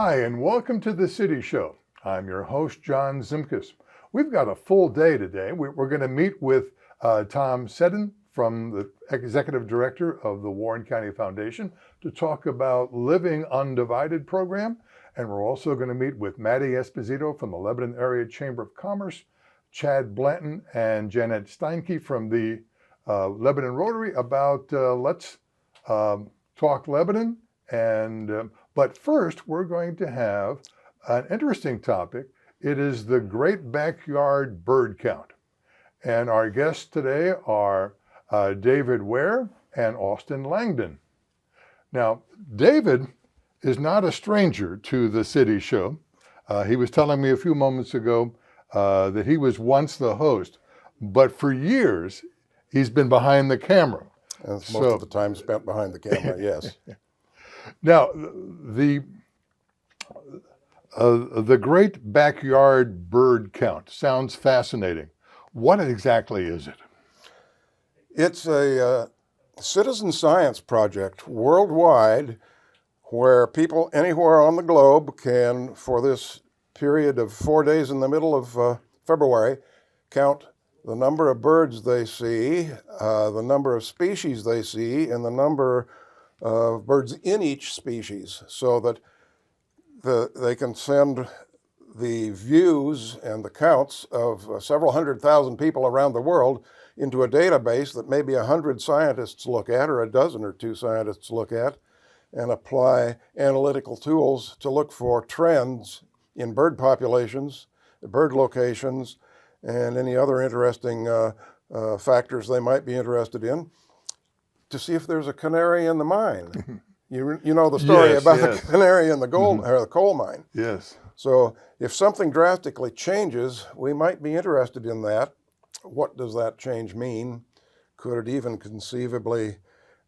Hi, and welcome to the City Show. I'm your host, John Zimkus. We've got a full day today. We're going to meet with Tom Seddon, from the Executive Director of the Warren County Foundation, to talk about Living Undivided program. And we're also going to meet with Maddie Esposito from the Lebanon Area Chamber of Commerce, Chad Blanton and Janet Steinke from the Lebanon Rotary about Let's Talk Lebanon. But first, we're going to have an interesting topic. It is the Great Backyard Bird Count. And our guests today are David Ware and Austin Langdon. Now, David is not a stranger to the City Show. He was telling me a few moments ago that he was once the host, but for years, he's been behind the camera. That's most of the time spent behind the camera, yes. Now, the Great Backyard Bird Count sounds fascinating. What exactly is it? It's a citizen science project worldwide where people anywhere on the globe can, for this period of 4 days in the middle of February, count the number of birds they see, the number of species they see, and the number of birds in each species, so that they can send the views and the counts of several 100,000 people around the world into a database that maybe 100 scientists look at, or a dozen or two scientists look at, and apply analytical tools to look for trends in bird populations, bird locations, and any other interesting factors they might be interested in, to see if there's a canary in the mine. You know the story about the canary in the gold or the coal mine. Yes. So if something drastically changes, we might be interested in that. What does that change mean? Could it even conceivably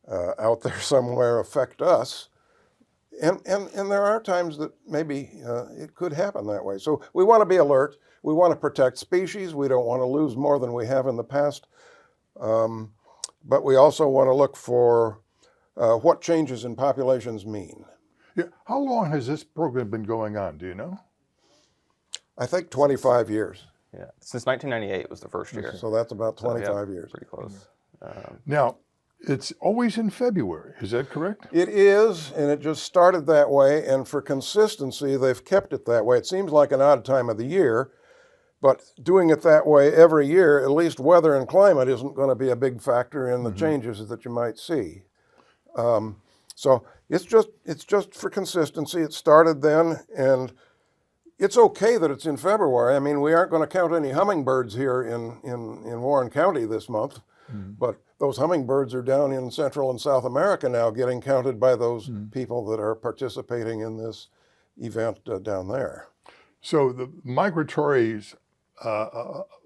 out there somewhere affect us? And there are times that maybe it could happen that way. So we want to be alert. We want to protect species. We don't want to lose more than we have in the past. But we also want to look for what changes in populations mean. Yeah. How long has this program been going on? Do you know? I think 25 years. Yeah, since 1998 was the first year. So that's about 25 years. Pretty close. Now, it's always in February. Is that correct? It is, and it just started that way. And for consistency, they've kept it that way. It seems like an odd time of the year, but doing it that way every year, at least weather and climate isn't going to be a big factor in the changes that you might see. So it's just for consistency. It started then, and it's okay that it's in February. I mean, we aren't going to count any hummingbirds here in Warren County this month, but those hummingbirds are down in Central and South America now, getting counted by those people that are participating in this event down there. So the migratory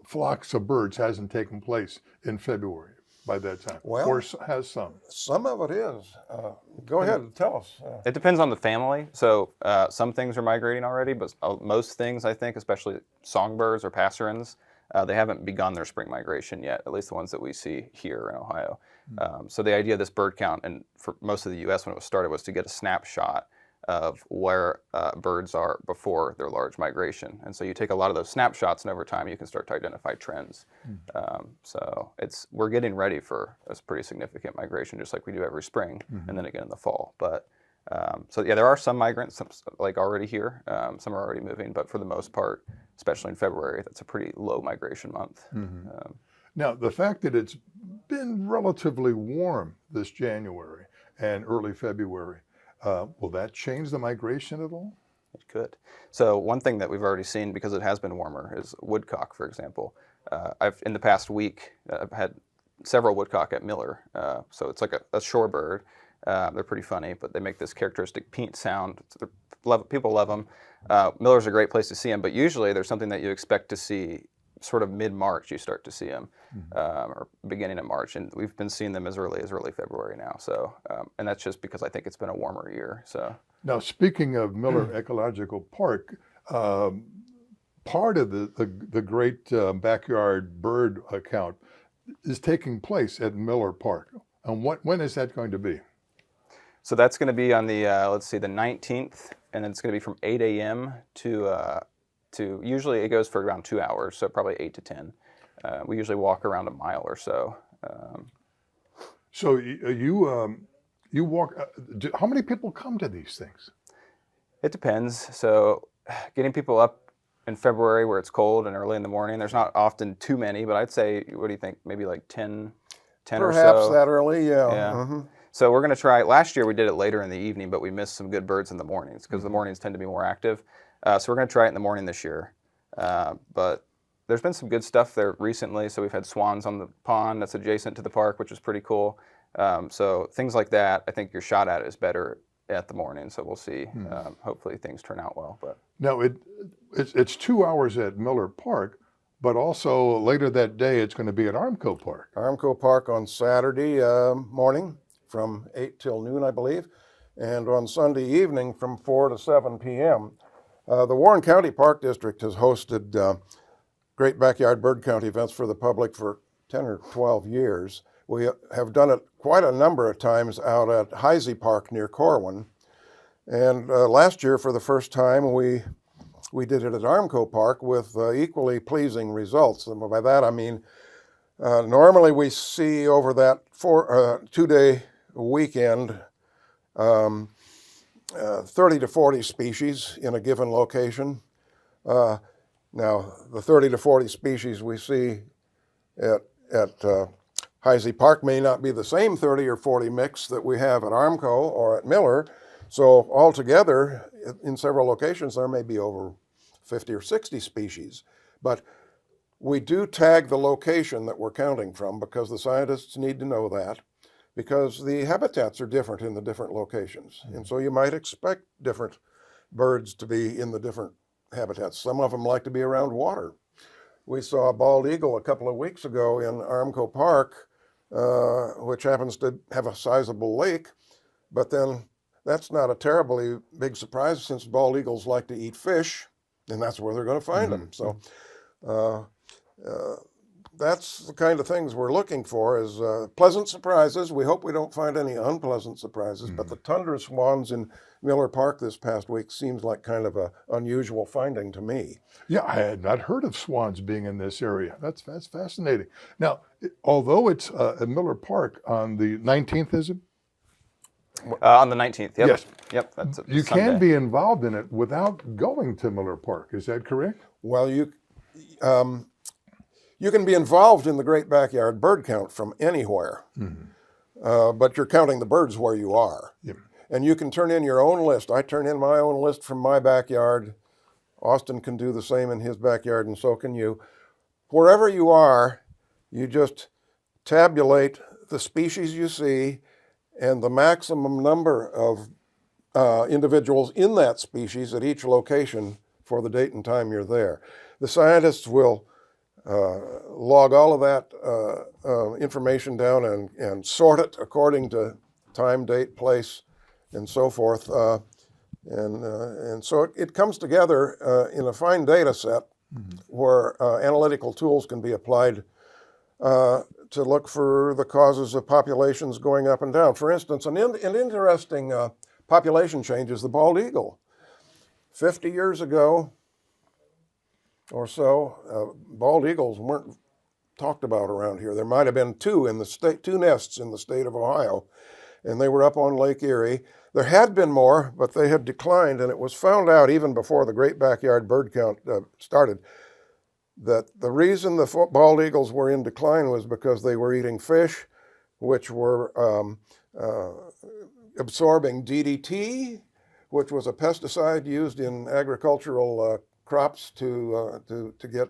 flocks of birds hasn't taken place in February by that time, well, or has some? Some of it is. Go ahead and tell us. It depends on the family. So some things are migrating already, but most things, I think, especially songbirds or passerines, they haven't begun their spring migration yet, at least the ones that we see here in Ohio. So the idea of this bird count, and for most of the U.S. when it was started, was to get a snapshot of where birds are before their large migration. And so you take a lot of those snapshots, and over time you can start to identify trends. So we're getting ready for a pretty significant migration, just like we do every spring, and then again in the fall. But so yeah, there are some migrants, some, like already here. Some are already moving, but for the most part, especially in February, that's a pretty low migration month. Now, the fact that it's been relatively warm this January and early February, will that change the migration at all? It could. So one thing that we've already seen, because it has been warmer, is woodcock, for example. In the past week, I've had several woodcock at Miller. So it's like a shorebird. They're pretty funny, but they make this characteristic peent sound. People love them. Miller's a great place to see them, but usually there's something that you expect to see sort of mid-March. You start to see them, or beginning of March, and we've been seeing them as early February now. So, and that's just because I think it's been a warmer year. So now, speaking of Miller Ecological Park, part of the great backyard bird count is taking place at Miller Park. And when is that going to be? So that's going to be on the, let's see, the 19th and it's going to be from 8 a.m. to usually it goes for around 2 hours, so probably 8 to 10. We usually walk around a mile or so. So you walk. How many people come to these things? It depends. So getting people up in February where it's cold and early in the morning, there's not often too many, but I'd say, what do you think? Maybe like 10 or Perhaps so. that early, yeah. Yeah. Mm-hmm. So we're going to try, last year we did it later in the evening, but we missed some good birds in the mornings because the mornings tend to be more active. So we're going to try it in the morning this year. But there's been some good stuff there recently. So we've had swans on the pond that's adjacent to the park, which is pretty cool. So things like that, I think your shot at it is better at the morning. So we'll see. Hopefully things turn out well. But Now it's 2 hours at Miller Park, but also later that day it's going to be at Armco Park. Armco Park on Saturday morning from 8 till noon, I believe, and on Sunday evening from 4 to 7 p.m. The Warren County Park District has hosted great backyard bird count events for the public for 10 or 12 years. We have done it quite a number of times out at Heisey Park near Corwin. And last year, for the first time, we did it at Armco Park with equally pleasing results. And by that, I mean, normally we see over that 2-day weekend 30 to 40 species in a given location. Now, the 30 to 40 species we see at Heisey Park may not be the same 30 or 40 mix that we have at Armco or at Miller. So altogether, in several locations, there may be over 50 or 60 species. But we do tag the location that we're counting from because the scientists need to know that, because the habitats are different in the different locations. And so you might expect different birds to be in the different habitats. Some of them like to be around water. We saw a bald eagle a couple of weeks ago in Armco Park, which happens to have a sizable lake, but then that's not a terribly big surprise since bald eagles like to eat fish, and that's where they're going to find them. So that's the kind of things we're looking for, is pleasant surprises. We hope we don't find any unpleasant surprises, but the tundra swans in Miller Park this past week seems like kind of an unusual finding to me. Yeah, I had not heard of swans being in this area. That's fascinating. Now, although it's at Miller Park on the 19th, is it? on the 19th, yep. Yes. Yep, that's a You Sunday. can be involved in it without going to Miller Park. Is that correct? Well, you can be involved in the Great Backyard Bird Count from anywhere, but you're counting the birds where you are. Yep. And you can turn in your own list. I turn in my own list from my backyard. Austin can do the same in his backyard, and so can you. Wherever you are, you just tabulate the species you see and the maximum number of individuals in that species at each location for the date and time you're there. The scientists will log all of that information down and sort it according to time, date, place, and so forth. And so it comes together in a fine data set where analytical tools can be applied to look for the causes of populations going up and down. For instance, an interesting population change is the bald eagle. 50 years ago or so, bald eagles weren't talked about around here. There might have been two nests in the state of Ohio, and they were up on Lake Erie. There had been more, but they had declined, and it was found out even before the Great Backyard Bird Count started that the reason the bald eagles were in decline was because they were eating fish, which were absorbing DDT, which was a pesticide used in agricultural crops to get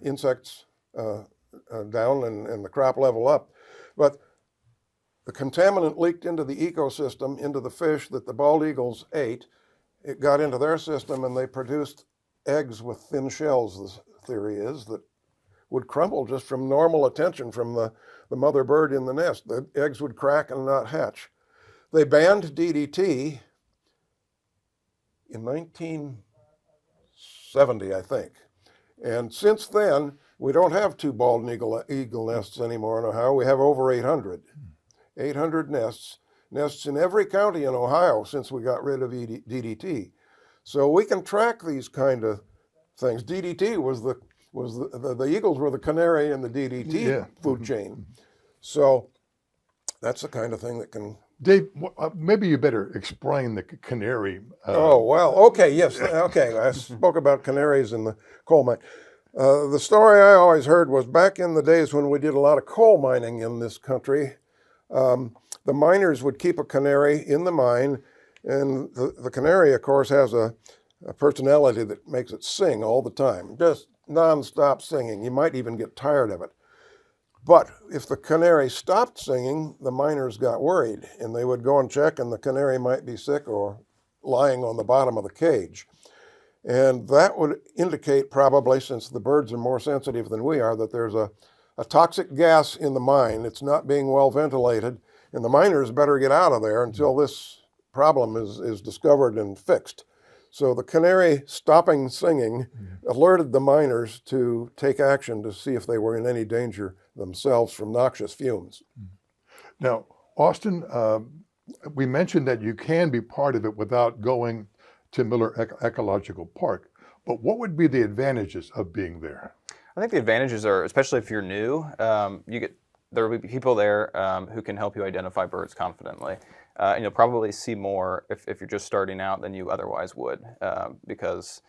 insects down and the crop level up. But the contaminant leaked into the ecosystem, into the fish that the bald eagles ate. It got into their system, and they produced eggs with thin shells, the theory is, that would crumble just from normal attention from the mother bird in the nest. The eggs would crack and not hatch. They banned DDT in 1970, I think. And since then, we don't have two bald eagle nests anymore in Ohio. We have over 800. 800 nests, nests in every county in Ohio since we got rid of DDT. So we can track these kind of things. DDT was the eagles were the canary in the DDT Yeah. food chain. So that's the kind of thing that can. Dave, maybe you better explain the canary. Oh, well, okay, yes, okay. I spoke about canaries in the coal mine. The story I always heard was back in the days when we did a lot of coal mining in this country, the miners would keep a canary in the mine, and the canary, of course, has a personality that makes it sing all the time, just nonstop singing. You might even get tired of it. But if the canary stopped singing, the miners got worried, and they would go and check, and the canary might be sick or lying on the bottom of the cage. And that would indicate probably, since the birds are more sensitive than we are, that there's a toxic gas in the mine. It's not being well ventilated, and the miners better get out of there until this problem is discovered and fixed. So the canary stopping singing alerted the miners to take action to see if they were in any danger themselves from noxious fumes. Now, Austin, we mentioned that you can be part of it without going to Miller Ecological Park, but what would be the advantages of being there? I think the advantages are, especially if you're new, there will be people there who can help you identify birds confidently. And you'll probably see more if you're just starting out than you otherwise would, because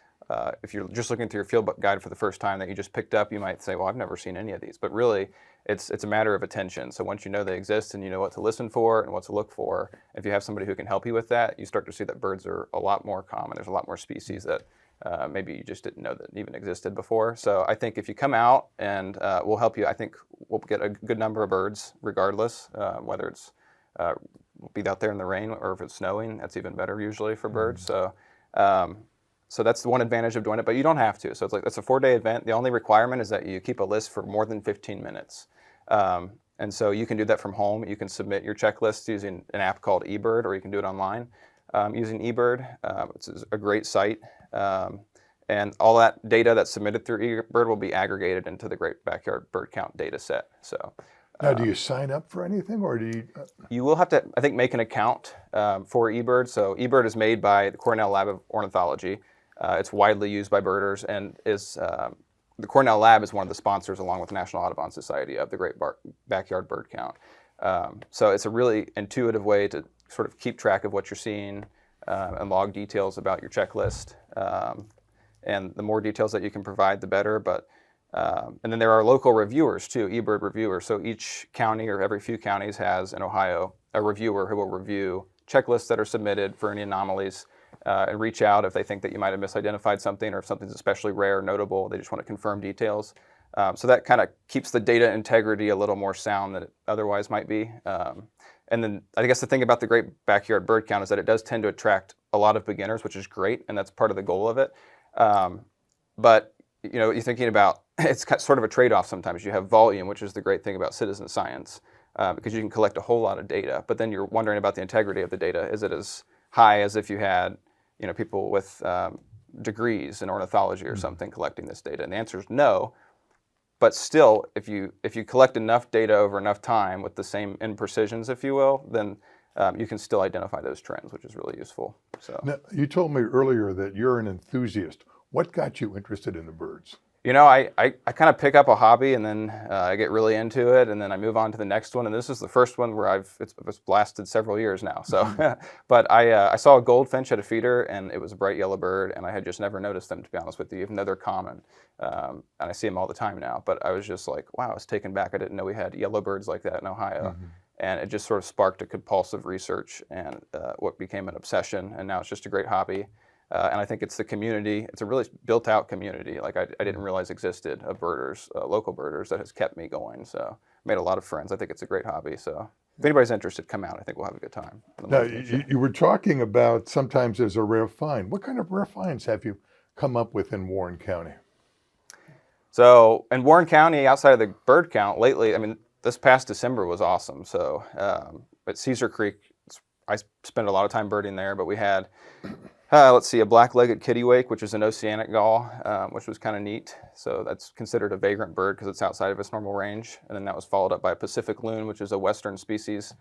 if you're just looking through your field guide for the first time that you just picked up, you might say, well, I've never seen any of these. But really, it's a matter of attention. So once you know they exist and you know what to listen for and what to look for, if you have somebody who can help you with that, you start to see that birds are a lot more common. There's a lot more species that maybe you just didn't know that even existed before. So I think if you come out and we'll help you, I think we'll get a good number of birds regardless, whether it's be out there in the rain or if it's snowing, that's even better usually for birds. So so that's one advantage of doing it, but you don't have to. So it's a 4-day event. The only requirement is that you keep a list for more than 15 minutes. And so you can do that from home. You can submit your checklist using an app called eBird, or you can do it online using eBird. It's a great site. And all that data that's submitted through eBird will be aggregated into the Great Backyard Bird Count data set. So Now, do you sign up for anything, or do you? You will have to, I think, make an account for eBird. So eBird is made by the Cornell Lab of Ornithology. It's widely used by birders, and the Cornell Lab is one of the sponsors, along with the National Audubon Society, of the Great Backyard Bird Count. So it's a really intuitive way to sort of keep track of what you're seeing and log details about your checklist. And the more details that you can provide, the better. But and then there are local reviewers too, eBird reviewers. So each county or every few counties has in Ohio a reviewer who will review checklists that are submitted for any anomalies and reach out if they think that you might have misidentified something, or if something's especially rare or notable, they just want to confirm details. So that kind of keeps the data integrity a little more sound than it otherwise might be. And then I guess the thing about the Great Backyard Bird Count is that it does tend to attract a lot of beginners, which is great, and that's part of the goal of it. But you know, you're thinking about, it's sort of a trade-off sometimes. You have volume, which is the great thing about citizen science, because you can collect a whole lot of data, but then you're wondering about the integrity of the data. Is it as high as if you had, you know, people with degrees in ornithology or something collecting this data? And the answer is no. But still, if you collect enough data over enough time with the same imprecisions, if you will, then you can still identify those trends, which is really useful. So Now, you told me earlier that you're an enthusiast. What got you interested in the birds? You know, I kind of pick up a hobby, and then I get really into it, and then I move on to the next one. And this is the first one where it's lasted several years now. So, but I saw a goldfinch at a feeder, and it was a bright yellow bird, and I had just never noticed them, to be honest with you, even though they're common. And I see them all the time now. But I was just like, wow, I was taken back. I didn't know we had yellow birds like that in Ohio. And it just sort of sparked a compulsive research, and what became an obsession. And now it's just a great hobby. And I think it's the community. It's a really built-out community, like I didn't realize existed, of birders, local birders, that has kept me going. So made a lot of friends. I think it's a great hobby. So if anybody's interested, come out. I think we'll have a good time. Now, you were talking about sometimes there's a rare find. What kind of rare finds have you come up with in Warren County? So in Warren County, outside of the bird count, lately, I mean, this past December was awesome. So at Cedar Creek, I spent a lot of time birding there, but we had, let's see, a black-legged kittiwake, which is an oceanic gull, which was kind of neat. So that's considered a vagrant bird because it's outside of its normal range. And then that was followed up by a Pacific loon, which is a western species.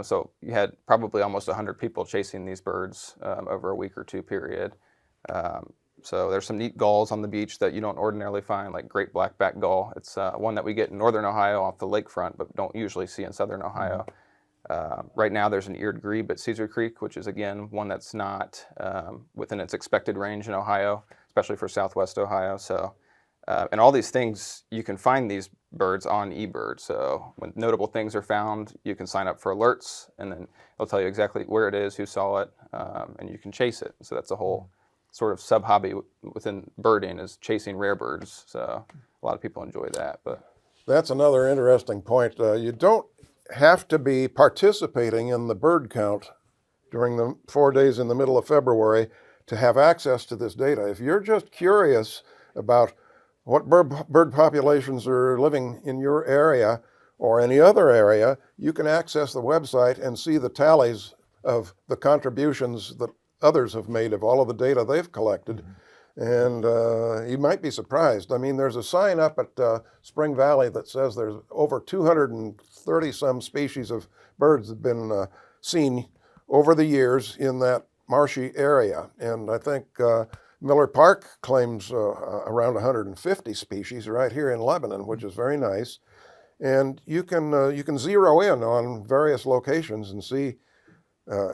So you had probably almost 100 people chasing these birds over a week or two period. So there's some neat gulls on the beach that you don't ordinarily find, like great blackback gull. It's one that we get in northern Ohio off the lakefront, but don't usually see in southern Ohio. Right now there's an eared grebe at Cedar Creek, which is again one that's not within its expected range in Ohio, especially for southwest Ohio. So, and all these things, you can find these birds on eBird. So when notable things are found, you can sign up for alerts, and then it'll tell you exactly where it is, who saw it, and you can chase it. So that's a whole sort of sub-hobby within birding, is chasing rare birds. So a lot of people enjoy that. But That's another interesting point. You don't have to be participating in the bird count during the 4 days in the middle of February to have access to this data. If you're just curious about what bird populations are living in your area or any other area, you can access the website and see the tallies of the contributions that others have made of all of the data they've collected. And you might be surprised. I mean, there's a sign up at Spring Valley that says there's over 230 some species of birds that have been seen over the years in that marshy area. And I think Miller Park claims around 150 species right here in Lebanon, which is very nice. And you can zero in on various locations and see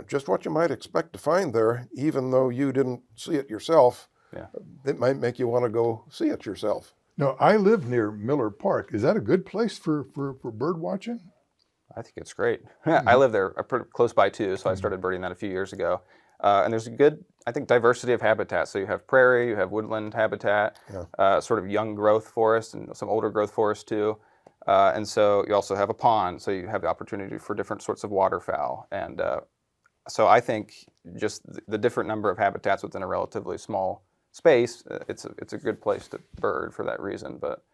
just what you might expect to find there, even though you didn't see it yourself. yeah. It might make you want to go see it yourself. No, I live near Miller Park. Is that a good place for bird watching? I think it's great. I live there pretty close by too, so I started birding that a few years ago. And there's a good, I think, diversity of habitat. So you have prairie, you have woodland habitat, sort of young growth forest, and some older growth forest too. And so you also have a pond, so you have the opportunity for different sorts of waterfowl. And so I think just the different number of habitats within a relatively small space, it's a good place to bird for that reason. But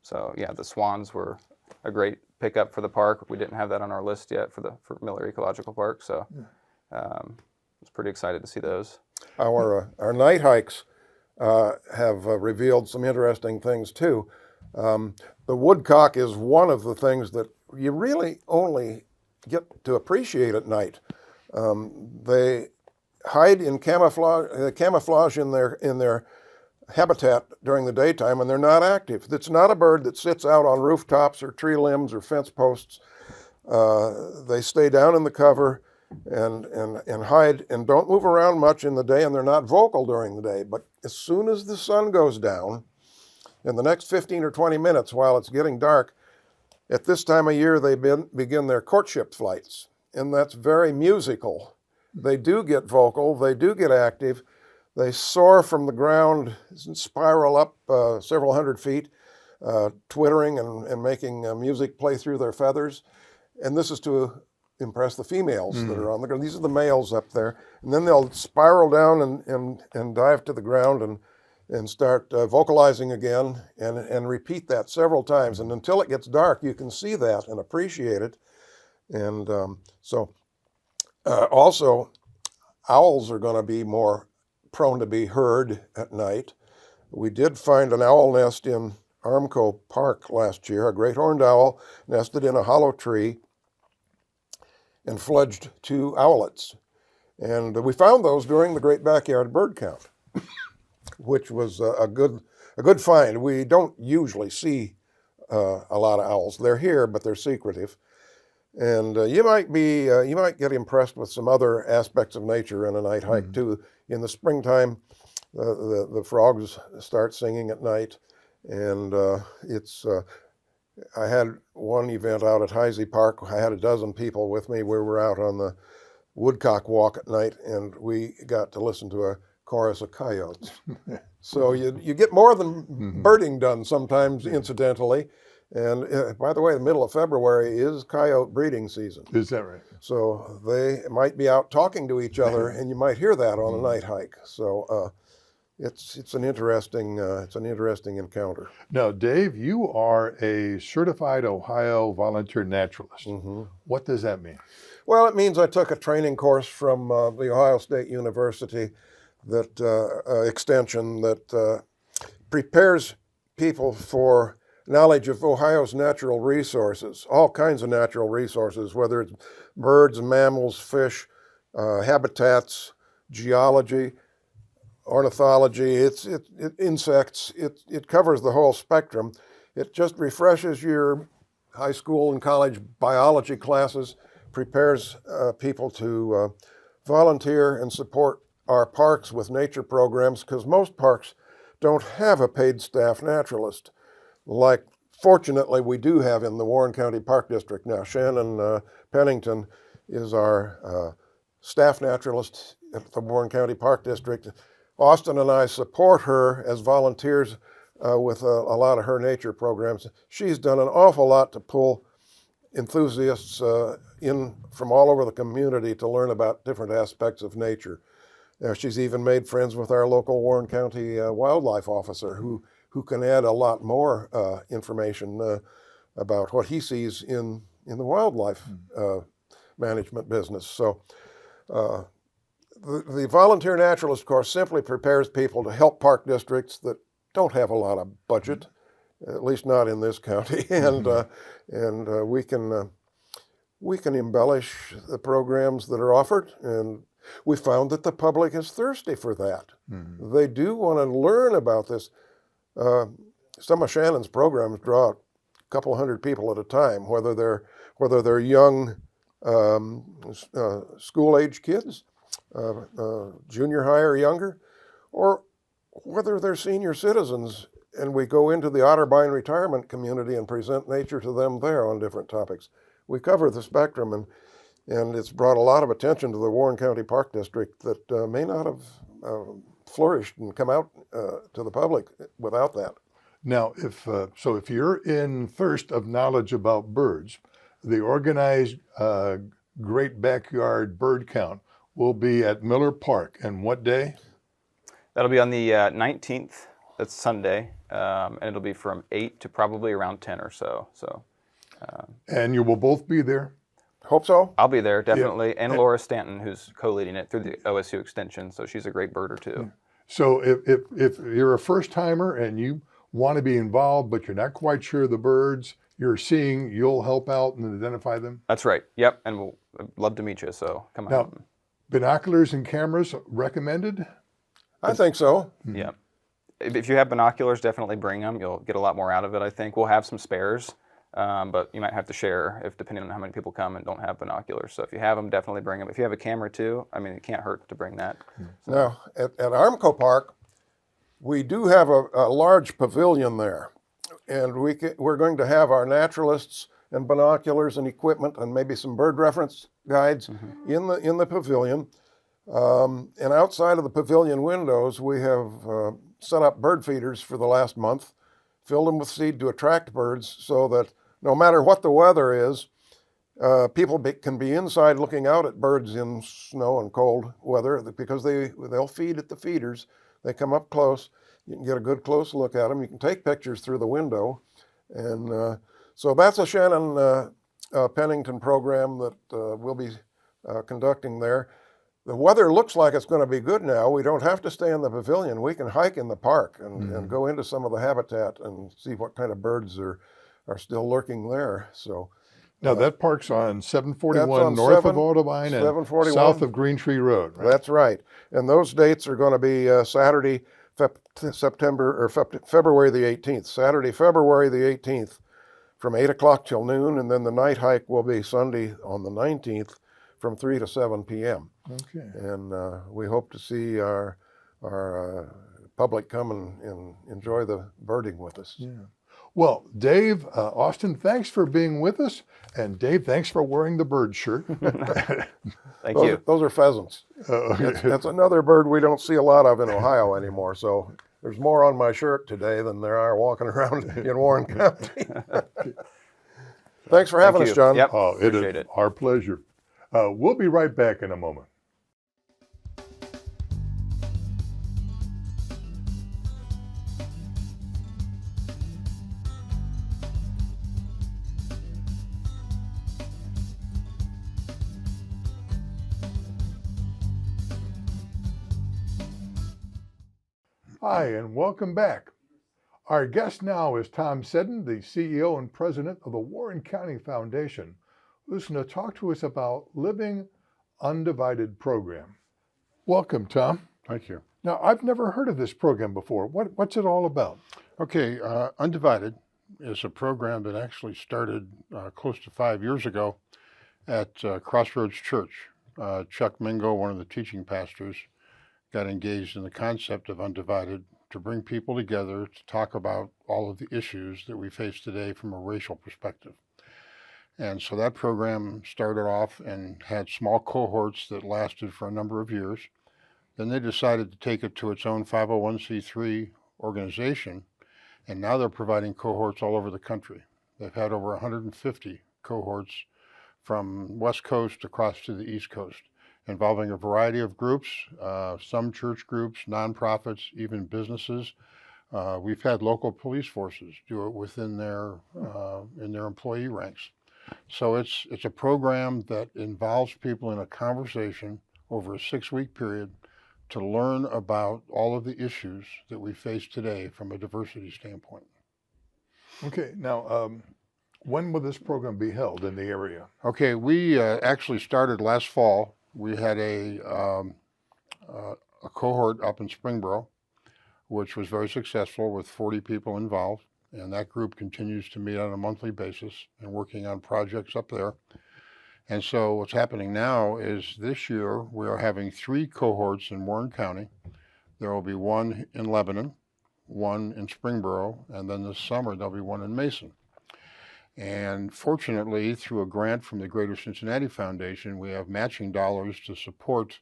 so yeah, the swans were a great pickup for the park. We didn't have that on our list yet for Miller Ecological Park, so I was pretty excited to see those. Our night hikes have revealed some interesting things too. The woodcock is one of the things that you really only get to appreciate at night. They hide in camouflage in their habitat during the daytime, and they're not active. It's not a bird that sits out on rooftops or tree limbs or fence posts. They stay down in the cover and hide and don't move around much in the day, and they're not vocal during the day. But as soon as the sun goes down, in the next 15 or 20 minutes while it's getting dark, at this time of year they begin their courtship flights, and that's very musical. They do get vocal, they do get active, they soar from the ground, spiral up several hundred feet, twittering and making music play through their feathers. And this is to impress the females that are on the ground. These are the males up there. And then they'll spiral down and dive to the ground and start vocalizing again and repeat that several times. And until it gets dark, you can see that and appreciate it. And also, owls are going to be more prone to be heard at night. We did find an owl nest in Armco Park last year. A great horned owl nested in a hollow tree and fledged 2 owlets. And we found those during the Great Backyard Bird Count, which was a good find. We don't usually see a lot of owls. They're here, but they're secretive. And you might get impressed with some other aspects of nature in a night hike too. In the springtime, the frogs start singing at night, and I had one event out at Heisey Park. I had a dozen people with me. We were out on the woodcock walk at night, and we got to listen to a chorus of coyotes. So you get more than birding done sometimes, incidentally. And by the way, the middle of February is coyote breeding season. Is that right? So they might be out talking to each other, and you might hear that on a night hike. So it's an interesting encounter. Now, Dave, you are a certified Ohio volunteer naturalist. What does that mean? Well, it means I took a training course from the Ohio State University, that extension that prepares people for knowledge of Ohio's natural resources, all kinds of natural resources, whether it's birds, mammals, fish, habitats, geology, ornithology, insects. It covers the whole spectrum. It just refreshes your high school and college biology classes, prepares people to volunteer and support our parks with nature programs, because most parks don't have a paid staff naturalist. Like, fortunately, we do have in the Warren County Park District now. Shannon Pennington is our staff naturalist at the Warren County Park District. Austin and I support her as volunteers with a lot of her nature programs. She's done an awful lot to pull enthusiasts in from all over the community to learn about different aspects of nature. She's even made friends with our local Warren County wildlife officer, who can add a lot more information about what he sees in the wildlife management business. So the volunteer naturalist course simply prepares people to help park districts that don't have a lot of budget, at least not in this county, and we can embellish the programs that are offered, and we found that the public is thirsty for that. Mm-hmm. They do want to learn about this. Some of Shannon's programs draw a couple hundred people at a time, whether they're young school-age kids, junior high or younger, or whether they're senior citizens, and we go into the Otterbein retirement community and present nature to them there on different topics. We cover the spectrum, and it's brought a lot of attention to the Warren County Park District that may not have flourished and come out to the public without that. Now, if you're in thirst of knowledge about birds, the organized Great Backyard Bird Count will be at Miller Park. And what day? That'll be on the 19th. That's Sunday, and it'll be from 8 to probably around 10 or so. And you will both be there? Hope so. I'll be there, definitely. Yeah. And Laura Stanton, who's co-leading it through the OSU Extension, so she's a great birder too. So if you're a first-timer and you want to be involved, but you're not quite sure the birds you're seeing, you'll help out and identify them? That's right. Yep, and we'll love to meet you, so come now, out. Binoculars and cameras recommended? I think so. Yeah. If you have binoculars, definitely bring them. You'll get a lot more out of it, I think. We'll have some spares, but you might have to share depending on how many people come and don't have binoculars. So if you have them, definitely bring them. If you have a camera too, I mean, it can't hurt to bring that. Now, at Armco Park, we do have a large pavilion there, and we're going to have our naturalists and binoculars and equipment and maybe some bird reference guides in the pavilion. And outside of the pavilion windows, we have set up bird feeders for the last month, filled them with seed to attract birds, so that no matter what the weather is, people can be inside looking out at birds in snow and cold weather, because they'll feed at the feeders. They come up close. You can get a good close look at them. You can take pictures through the window. And so that's a Shannon Pennington program that we'll be conducting there. The weather looks like it's going to be good now. We don't have to stay in the pavilion. We can hike in the park and go into some of the habitat and see what kind of birds are still lurking there. So now that park's on 741 north of Otterbein and south of Green Tree Road, right? That's right. And those dates are going to be Saturday, February the 18th. Saturday, February the 18th from 8 o'clock till noon, and then the night hike will be Sunday on the 19th from 3 to 7 p.m. Okay. And we hope to see our public come and enjoy the birding with us. Yeah. Well, Dave, Austin, thanks for being with us. And Dave, thanks for wearing the bird shirt. Thank you. Those are pheasants. That's another bird we don't see a lot of in Ohio anymore. So there's more on my shirt today than there are walking around in Warren County. Thanks for having us, John. Yep. It is our pleasure. We'll be right back in a moment. Hi, and welcome back. Our guest now is Tom Seddon, the CEO and president of the Warren County Foundation, who's going to talk to us about Living Undivided program. Welcome, Tom. Thank you. Now, I've never heard of this program before. What's it all about? Okay, Undivided is a program that actually started close to 5 years ago at Crossroads Church. Chuck Mingo, one of the teaching pastors, got engaged in the concept of Undivided to bring people together to talk about all of the issues that we face today from a racial perspective. And so that program started off and had small cohorts that lasted for a number of years. Then they decided to take it to its own 501c3 organization, and now they're providing cohorts all over the country. They've had over 150 cohorts from West Coast across to the East Coast, involving a variety of groups, some church groups, nonprofits, even businesses. We've had local police forces do it within their in their employee ranks. So it's a program that involves people in a conversation over a 6-week period to learn about all of the issues that we face today from a diversity standpoint. Okay, now, when will this program be held in the area? Okay, we actually started last fall. We had a cohort up in Springboro, which was very successful with 40 people involved. And that group continues to meet on a monthly basis and working on projects up there. And so what's happening now is this year we are having 3 cohorts in Warren County. There will be one in Lebanon, one in Springboro, and then this summer there'll be one in Mason. And fortunately, through a grant from the Greater Cincinnati Foundation, we have matching dollars to support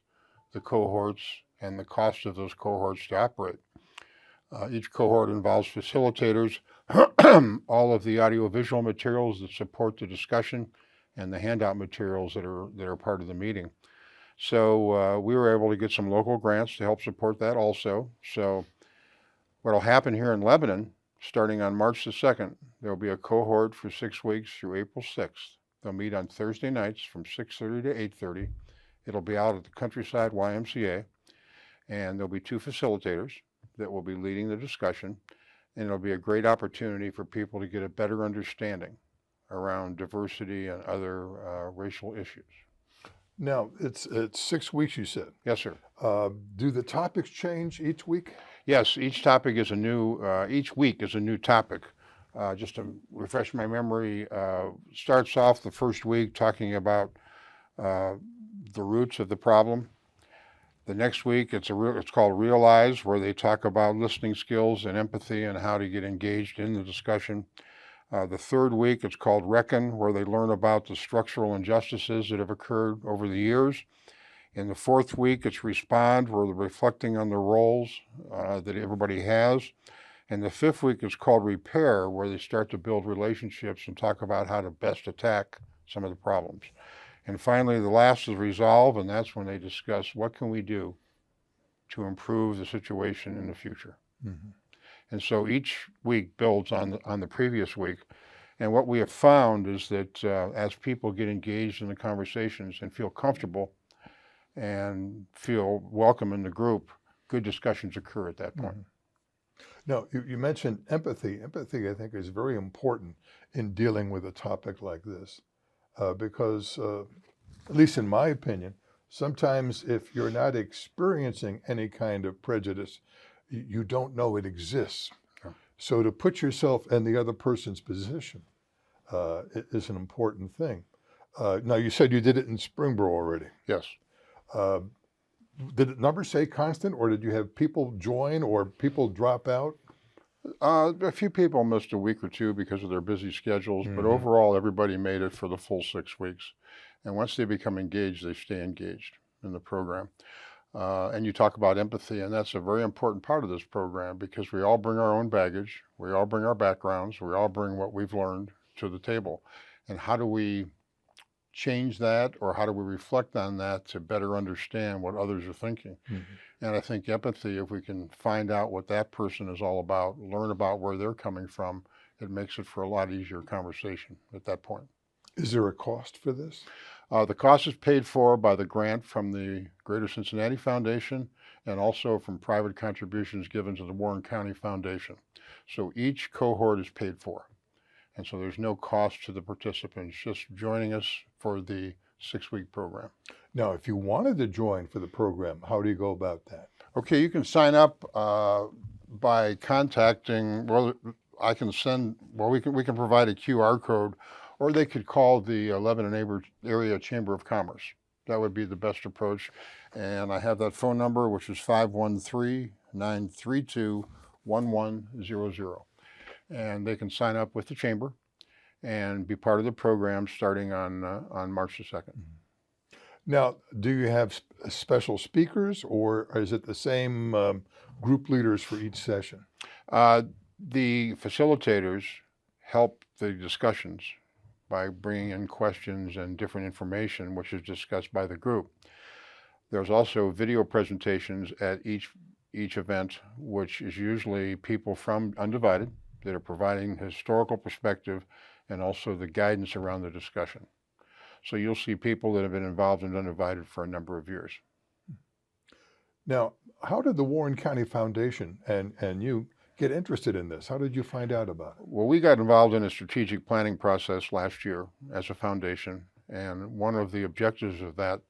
the cohorts and the cost of those cohorts to operate. Each cohort involves facilitators, all of the audiovisual materials that support the discussion, and the handout materials that are part of the meeting. So we were able to get some local grants to help support that also. So what will happen here in Lebanon, starting on March the 2nd, there will be a cohort for 6 weeks through April 6th. They'll meet on Thursday nights from 6:30 to 8:30. It'll be out at the Countryside YMCA, and there'll be 2 facilitators that will be leading the discussion, and it'll be a great opportunity for people to get a better understanding around diversity and other racial issues. Now, it's 6 weeks, you said. Yes, sir. Do the topics change each week? Yes, each topic is a new, each week is a new topic. Just to refresh my memory, starts off the first week talking about the roots of the problem. The next week, it's called Realize, where they talk about listening skills and empathy and how to get engaged in the discussion. The third week, it's called Reckon, where they learn about the structural injustices that have occurred over the years. In the fourth week, it's Respond, where they're reflecting on the roles that everybody has. And the fifth week is called Repair, where they start to build relationships and talk about how to best attack some of the problems. And finally, the last is Resolve, and that's when they discuss what can we do to improve the situation in the future. Mm-hmm. And so each week builds on the previous week. And what we have found is that as people get engaged in the conversations and feel comfortable and feel welcome in the group, good discussions occur at that point. Mm-hmm. Now, you mentioned empathy. Empathy, I think, is very important in dealing with a topic like this because, at least in my opinion, sometimes if you're not experiencing any kind of prejudice, you don't know it exists. Sure. So to put yourself in the other person's position is an important thing. Now, you said you did it in Springboro already. Yes. Did the numbers stay constant, or did you have people join or people drop out? A few people missed a week or two because of their busy schedules, but overall, everybody made it for the full 6 weeks. And once they become engaged, they stay engaged in the program. And you talk about empathy, and that's a very important part of this program because we all bring our own baggage, we all bring our backgrounds, we all bring what we've learned to the table. And how do we change that, or how do we reflect on that to better understand what others are thinking? Mm-hmm. And I think empathy, if we can find out what that person is all about, learn about where they're coming from, it makes it for a lot easier conversation at that point. Is there a cost for this? The cost is paid for by the grant from the Greater Cincinnati Foundation and also from private contributions given to the Warren County Foundation. So each cohort is paid for. And so there's no cost to the participants just joining us for the 6-week program. Now, if you wanted to join for the program, how do you go about that? Okay, you can sign up by contacting, well, we can provide a QR code, or they could call the Lebanon Area Chamber of Commerce. That would be the best approach. And I have that phone number, which is 513-932-1100. And they can sign up with the chamber and be part of the program starting on March the 2nd. Now, do you have special speakers, or is it the same group leaders for each session? The facilitators help the discussions by bringing in questions and different information which is discussed by the group. There's also video presentations at each event, which is usually people from Undivided that are providing historical perspective and also the guidance around the discussion. So you'll see people that have been involved in Undivided for a number of years. Now, how did the Warren County Foundation and you get interested in this? How did you find out about it? Well, we got involved in a strategic planning process last year as a foundation, and one of the objectives of that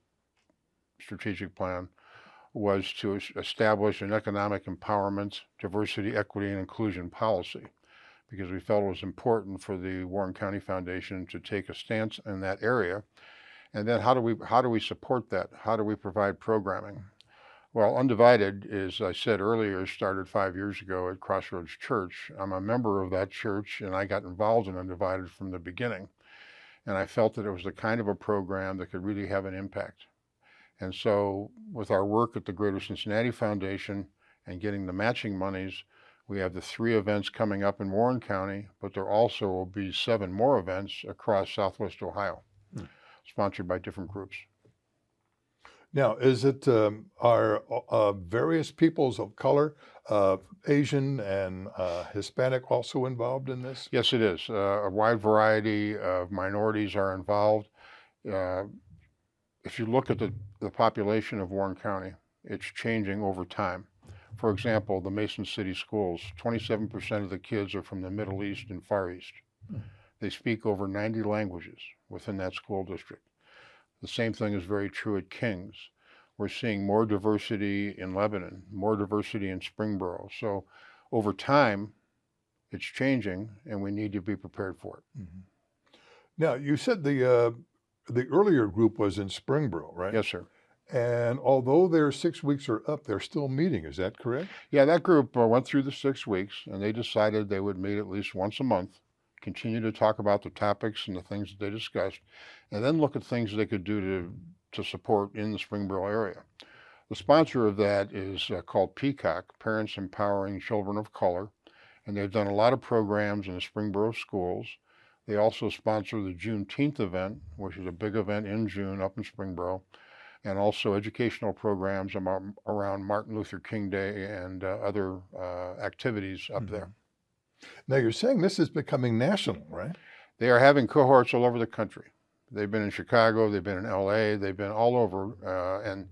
strategic plan was to establish an economic empowerment, diversity, equity, and inclusion policy, because we felt it was important for the Warren County Foundation to take a stance in that area. And then how do we support that? How do we provide programming? Well, Undivided, as I said earlier, started 5 years ago at Crossroads Church. I'm a member of that church, and I got involved in Undivided from the beginning. And I felt that it was the kind of a program that could really have an impact. And so with our work at the Greater Cincinnati Foundation and getting the matching monies, we have the 3 events coming up in Warren County, but there also will be 7 more events across Southwest Ohio, sponsored by different groups. Now, is it, are various peoples of color, Asian and Hispanic, also involved in this? Yes, it is. A wide variety of minorities are involved. If you look at the population of Warren County, it's changing over time. For example, the Mason City Schools, 27% of the kids are from the Middle East and Far East. They speak over 90 languages within that school district. The same thing is very true at King's. We're seeing more diversity in Lebanon, more diversity in Springboro. So over time, it's changing, and we need to be prepared for it. Now, you said the earlier group was in Springboro, right? Yes, sir. And although their 6 weeks are up, they're still meeting. Is that correct? Yeah, that group went through the 6 weeks, and they decided they would meet at least once a month, continue to talk about the topics and the things that they discussed, and then look at things they could do to support in the Springboro area. The sponsor of that is called Peacock, Parents Empowering Children of Color, and they've done a lot of programs in the Springboro schools. They also sponsor the Juneteenth event, which is a big event in June up in Springboro, and also educational programs around Martin Luther King Day and other activities up there. Now, you're saying this is becoming national, right? They are having cohorts all over the country. They've been in Chicago, they've been in LA, they've been all over, and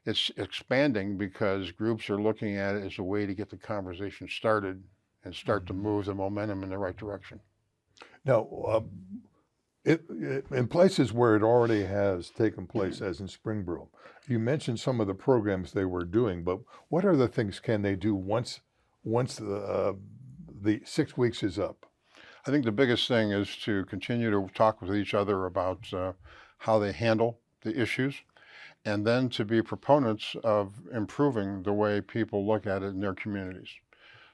it's expanding because groups are looking at it as a way to get the conversation started and start to move the momentum in the right direction. Now, in places where it already has taken place, as in Springboro, you mentioned some of the programs they were doing, but what other things can they do once the 6 weeks is up? I think the biggest thing is to continue to talk with each other about how they handle the issues, and then to be proponents of improving the way people look at it in their communities.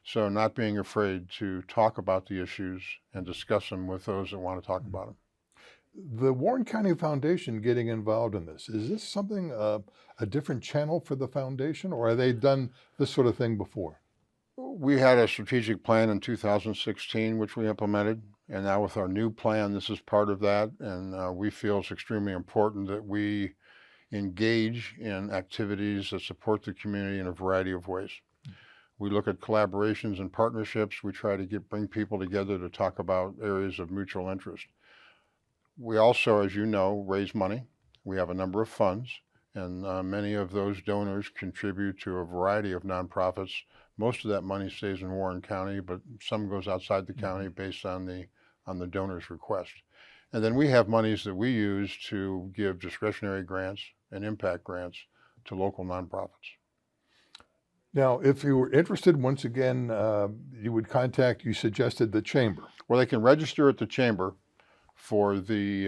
So not being afraid to talk about the issues and discuss them with those that want to talk about them. The Warren County Foundation getting involved in this, is this something, a different channel for the foundation, or have they done this sort of thing before? We had a strategic plan in 2016, which we implemented, and now with our new plan, this is part of that, and we feel it's extremely important that we engage in activities that support the community in a variety of ways. We look at collaborations and partnerships. We try to bring people together to talk about areas of mutual interest. We also, as you know, raise money. We have a number of funds, And many of those donors contribute to a variety of nonprofits. Most of that money stays in Warren County, but some goes outside the county based on the donor's request. And then we have monies that we use to give discretionary grants and impact grants to local nonprofits. Now, if you were interested, once again, you would contact, you suggested the chamber. Well, they can register at the chamber for the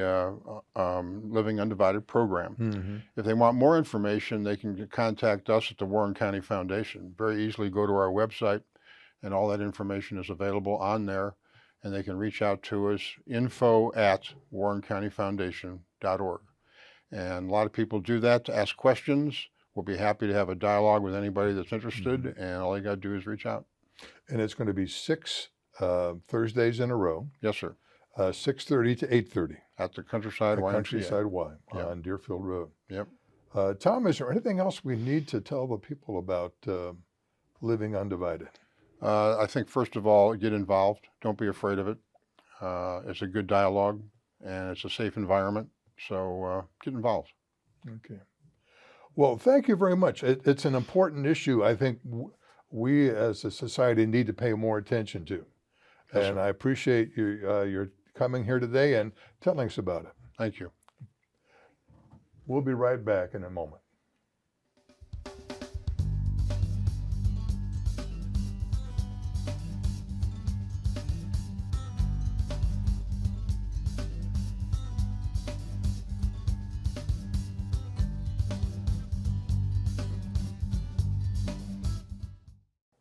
Living Undivided program. If they want more information, they can contact us at the Warren County Foundation. Very easily go to our website, and all that information is available on there, and they can reach out to us, info@warrencountyfoundation.org. And a lot of people do that to ask questions. We'll be happy to have a dialogue with anybody that's interested, and all you got to do is reach out. And it's going to be 6 Thursdays in a row, Yes, sir. 6:30 to 8:30 At the Countryside at YMCA. Countryside Y Yep. on Deerfield Road. Yep. Tom, is there anything else we need to tell the people about Living Undivided? I think first of all, get involved. Don't be afraid of it. It's a good dialogue, and it's a safe environment. So get involved. Okay. Well, thank you very much. It's an important issue I think we as a society need to pay more attention to. Yes, And sir. I appreciate your coming here today and telling us about it. Thank you. We'll be right back in a moment.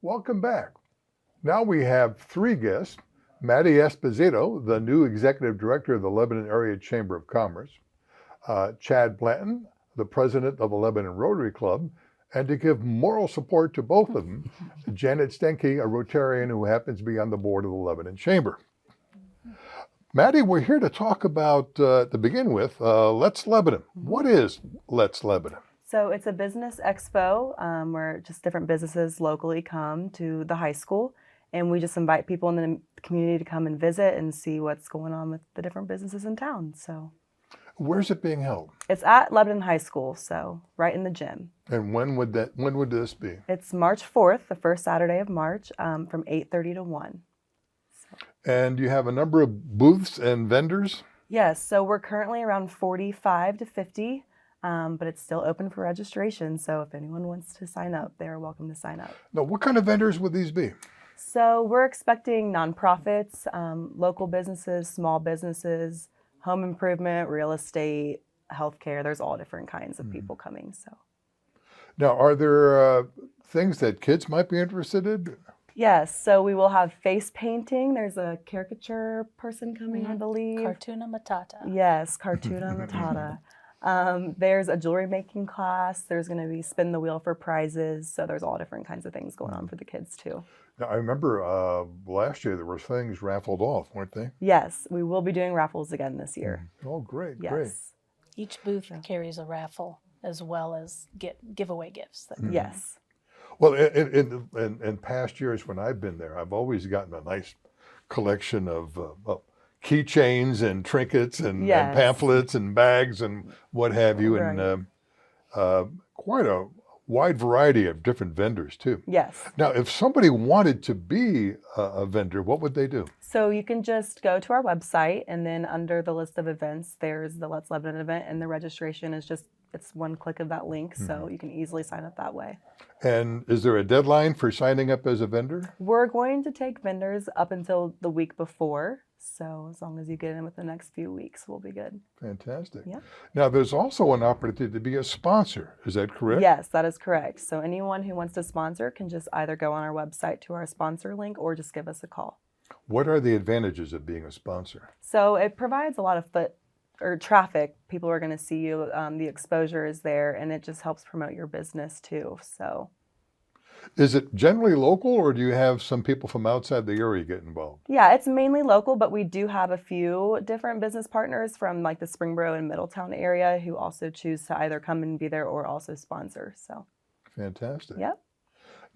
Welcome back. Now we have 3 guests. Maddie Esposito, the new Executive Director of the Lebanon Area Chamber of Commerce. Chad Blanton, the President of the Lebanon Rotary Club. And to give moral support to both of them, Janet Stenke, a Rotarian who happens to be on the board of the Lebanon Chamber. Maddie, we're here to talk about, to begin with, Let's Lebanon. What is Let's Lebanon? So it's a business expo where just different businesses locally come to the high school, and we just invite people in the community to come and visit and see what's going on with the different businesses in town. So Where's it being held? it's at Lebanon High School, so right in the gym. And when would this be? It's March 4th, the first Saturday of March, from 8:30 to 1. And you have a number of booths and vendors? Yes, so we're currently around 45 to 50, but it's still open for registration. So if anyone wants to sign up, they're welcome to sign up. Now, what kind of vendors would these be? So we're expecting nonprofits, local businesses, small businesses, home improvement, real estate, healthcare. There's all different kinds of people coming. So Now, are there things that kids might be interested in? yes, so we will have face painting. There's a caricature person coming, I believe. Cartuna Matata. Yes, Cartuna Matata. There's a jewelry making class. There's going to be spin the wheel for prizes. So there's all different kinds of things going on for the kids too. Now, I remember last year there were things raffled off, weren't they? Yes, we will be doing raffles again this year. Oh, great, Yes. great. Each booth carries a raffle as well as giveaway gifts. Yes. Well, in past years when I've been there, I've always gotten a nice collection of keychains and trinkets and Yes. pamphlets and bags and what have you, Right. and quite a wide variety of different vendors too. Yes. Now, if somebody wanted to be a vendor, what would they do? So you can just go to our website, and then under the list of events, there's the Let's Lebanon event, and the registration is it's one click of that link, so you can easily sign up that way. And is there a deadline for signing up as a vendor? We're going to take vendors up until the week before, so as long as you get in with the next few weeks, we'll be good. Fantastic. Yeah. Now, there's also an opportunity to be a sponsor. Is that correct? Yes, that is correct. So anyone who wants to sponsor can just either go on our website to our sponsor link or just give us a call. What are the advantages of being a sponsor? So it provides a lot of foot or traffic. People are going to see you. The exposure is there, and it just helps promote your business too. So Is it generally local, or do you have some people from outside the area get involved? yeah, it's mainly local, but we do have a few different business partners from like the Springboro and Middletown area who also choose to either come and be there or also sponsor. So Fantastic. yep.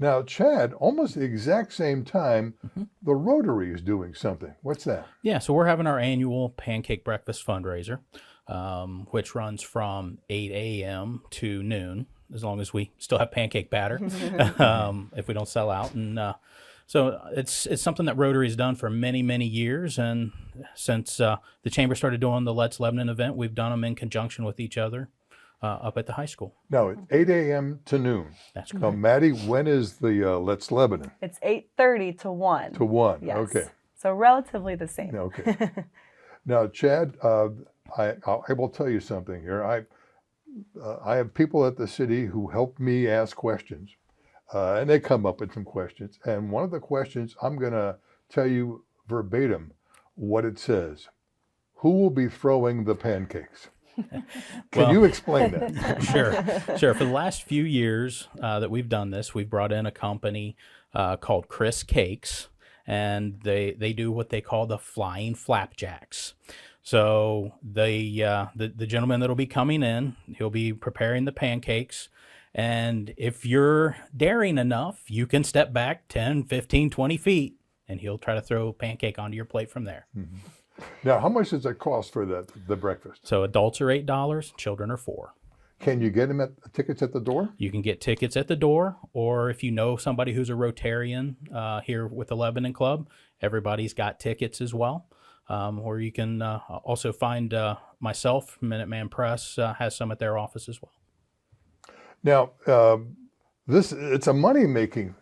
Now, Chad, almost the exact same time, the Rotary is doing something. What's that? Yeah, so we're having our annual pancake breakfast fundraiser, which runs from 8 a.m. to noon, as long as we still have pancake batter, if we don't sell out. And so it's something that Rotary's done for many, many years. And since the Chamber started doing the Let's Lebanon event, we've done them in conjunction with each other up at the high school. No, it's 8 a.m. to noon. That's Now, correct. Maddie, when is the Let's Lebanon? It's 8:30 to 1. To 1. Yes. Okay. So relatively the same. Okay. Now, Chad, I will tell you something here. I have people at the city who help me ask questions, and they come up with some questions. And one of the questions, I'm going to tell you verbatim what it says. Who will be throwing the pancakes? Can Well- you explain that? Sure. For the last few years that we've done this, we've brought in a company called Chris Cakes, and they do what they call the flying flapjacks. So the gentleman that'll be coming in, he'll be preparing the pancakes. And if you're daring enough, you can step back 10, 15, 20 feet, and he'll try to throw a pancake onto your plate from there. Now, how much does it cost for the breakfast? So adults are $8, children are $4. Can you get them tickets at the door? You can get tickets at the door, or if you know somebody who's a Rotarian here with the Lebanon Club, everybody's got tickets as well. Or you can also find myself, Minuteman Press, has some at their office as well. Now, it's a money-making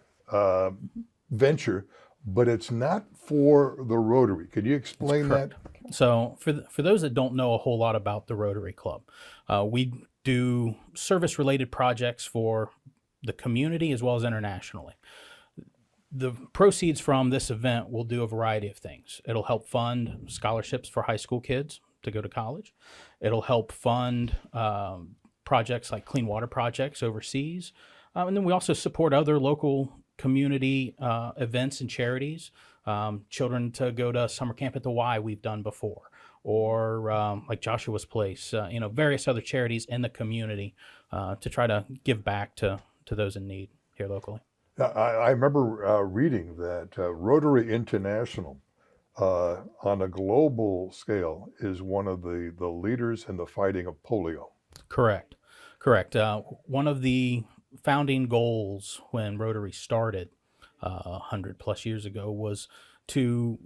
venture, but it's not for the Rotary. Could you explain that? So for those that don't know a whole lot about the Rotary Club, we do service-related projects for the community as well as internationally. The proceeds from this event will do a variety of things. It'll help fund scholarships for high school kids to go to college. It'll help fund projects like clean water projects overseas. And then we also support other local community events and charities. Children to go to summer camp at the Y we've done before, or like Joshua's Place, various other charities in the community to try to give back to those in need here locally. I remember reading that Rotary International, on a global scale, is one of the leaders in the fighting of polio. Correct. One of the founding goals when Rotary started 100 plus years ago was to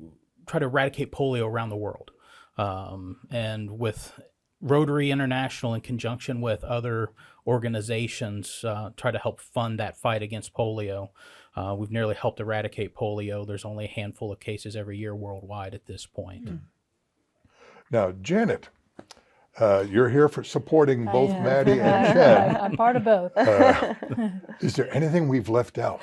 try to eradicate polio around the world. And with Rotary International, in conjunction with other organizations, try to help fund that fight against polio. We've nearly helped eradicate polio. There's only a handful of cases every year worldwide at this point. Now, Janet, you're here for supporting both am. Maddie and Chad. I'm part of both. Is there anything we've left out?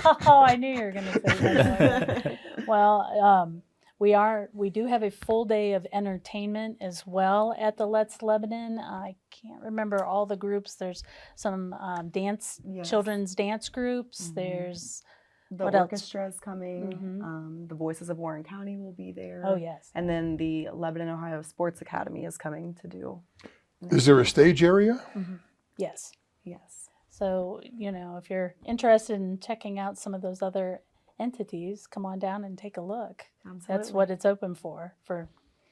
Oh, I knew you were going to say that. Well, we do have a full day of entertainment as well at the Let's Lebanon. I can't remember all the groups. There's some Yes. children's dance groups. There's The What else? orchestra is coming. The Voices of Warren County will be there. oh yes, And then the Lebanon, Ohio Sports Academy is coming to do. Is there a stage area? yes. Yes. So if you're interested in checking out some of those other entities, come on down and take a look. Absolutely. That's what it's open for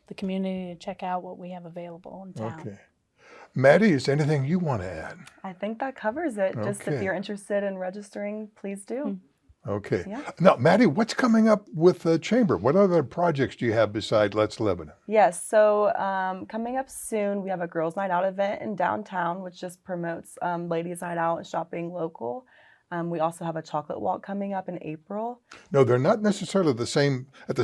the community to check out what we have available in town. Okay. Maddie, is there anything you want to add? I think that covers it. Just Okay. if you're interested in registering, please do. Okay. Yeah. Now, Maddie, what's coming up with the Chamber? What other projects do you have beside Let's Lebanon? Yes, so coming up soon, we have a Girls' Night Out event in downtown, which just promotes Ladies' Night Out and shopping local. We also have a chocolate walk coming up in April. No, they're not necessarily at the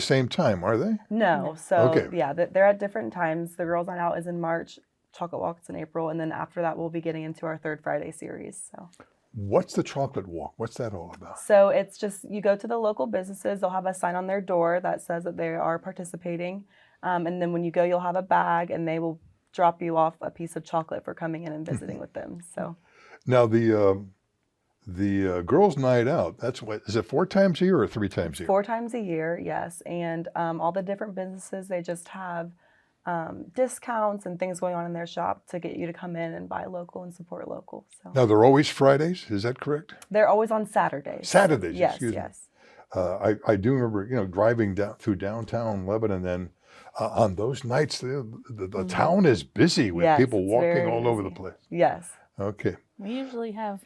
same time, are they? No, so Okay. yeah, they're at different times. The Girls' Night Out is in March, chocolate walk's in April, and then after that, we'll be getting into our Third Friday series. What's the chocolate walk? What's that all about? So it's just you go to the local businesses, they'll have a sign on their door that says that they are participating. And then when you go, you'll have a bag and they will drop you off a piece of chocolate for coming in and visiting with them. So Now, the Girls' Night Out, is it 4 times a year or 3 times a year? 4 times a year, yes. And all the different businesses, they just have discounts and things going on in their shop to get you to come in and buy local and support local. So Now, they're always Fridays, is that correct? they're always on Saturdays. Saturdays, Yes, excuse me. yes. I do remember, driving down through downtown Lebanon, and on those nights, the town is busy with Yes, people it's walking very all over the busy. place. Yes. Okay. We usually have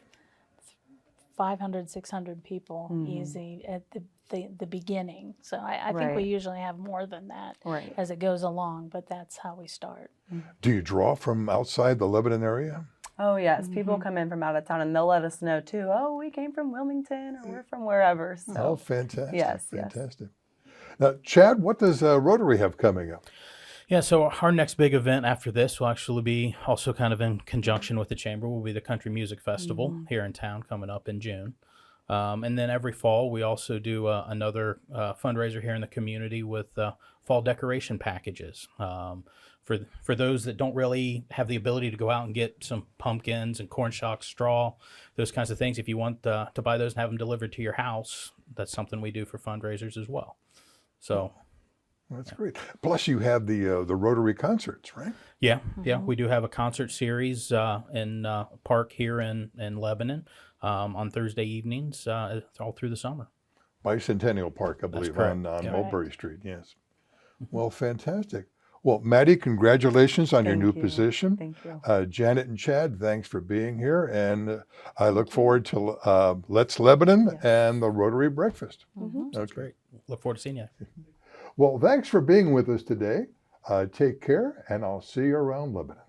500, 600 people easy at the beginning. So I think we Right. usually have more than that Right. as it goes along, but that's how we start. Do you draw from outside the Lebanon area? Oh yes, people come in from out of town and they'll let us know too. Oh, we came from Wilmington or we're from wherever. So Oh, fantastic. Yes, yes. Fantastic. Now, Chad, what does Rotary have coming up? Yeah, so our next big event after this will actually be also kind of in conjunction with the Chamber, will be the Country Music Festival here in town coming up in June. And then every fall, we also do another fundraiser here in the community with fall decoration packages. For those that don't really have the ability to go out and get some pumpkins and corn shocks, straw, those kinds of things, if you want to buy those and have them delivered to your house, that's something we do for fundraisers as well. So That's great. Plus, you have the Rotary concerts, right? yeah, we do have a concert series in park here in Lebanon on Thursday evenings all through the summer. Bicentennial Park, I believe, correct. on Yeah. Mulberry Street. Yes. Well, fantastic. Well, Maddie, congratulations on your Thank new you. position. Thank you. Janet and Chad, thanks for being here, and I look forward to Let's Lebanon and the Rotary Breakfast. That's great. Look forward to seeing you. Well, thanks for being with us today. Take care, and I'll see you around Lebanon.